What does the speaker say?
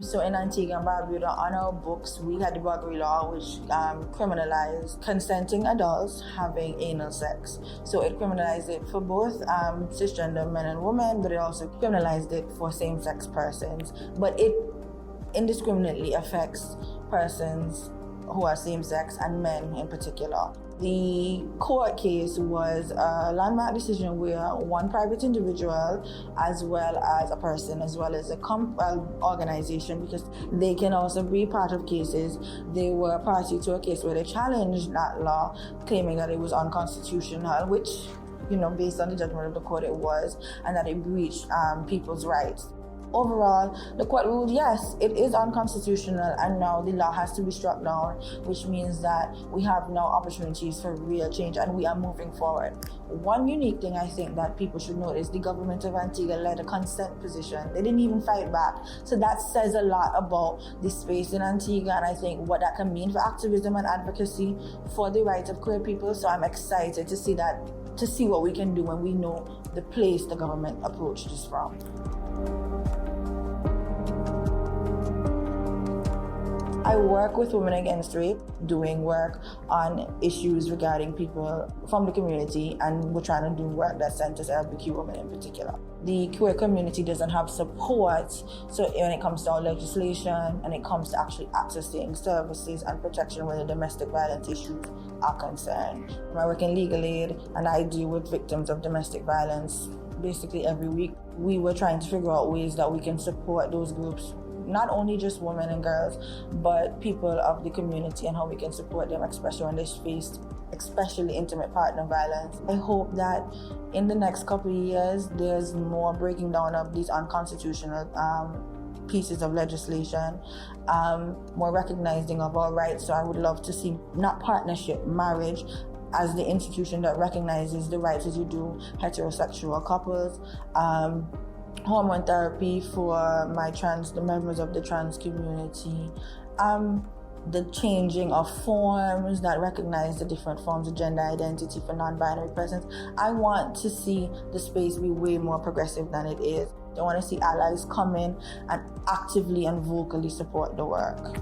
So in Antigua and Barbuda, on our books, we had the Buggery Law, which criminalized consenting adults having anal sex. So it criminalized it for both cisgender men and women, but it also criminalized it for same-sex persons. But it indiscriminately affects persons who are same-sex and men in particular. The court case was a landmark decision where one private individual, as well as a person, as well as a organization, because they can also be part of cases. They were party to a case where they challenged that law, claiming that it was unconstitutional, which, based on the judgment of the court, it was, and that it breached people's rights. Overall, the court ruled yes, it is unconstitutional, and now the law has to be struck down, which means that we have now opportunities for real change and we are moving forward. One unique thing I think that people should note is the government of Antigua led a consent position. They didn't even fight back. So that says a lot about the space in Antigua, and I think what that can mean for activism and advocacy for the rights of queer people. So I'm excited to see what we can do when we know the place the government approached us from. I work with Women Against Rape, doing work on issues regarding people from the community, and we're trying to do work that centers LGBTIQ women in particular. The queer community doesn't have support, so when it comes to our legislation and it comes to actually accessing services and protection where the domestic violence issues are concerned. I work in legal aid and I deal with victims of domestic violence basically every week. We were trying to figure out ways that we can support those groups, not only just women and girls, but people of the community, and how we can support them, especially when they face especially intimate partner violence. I hope that in the next couple of years, there's more breaking down of these unconstitutional pieces of legislation, more recognizing of our rights. So I would love to see not partnership, marriage, as the institution that recognizes the rights as you do heterosexual couples. Hormone therapy for the members of the trans community, the changing of forms that recognize the different forms of gender identity for non-binary persons. I want to see the space be way more progressive than it is. I want to see allies come in and actively and vocally support the work.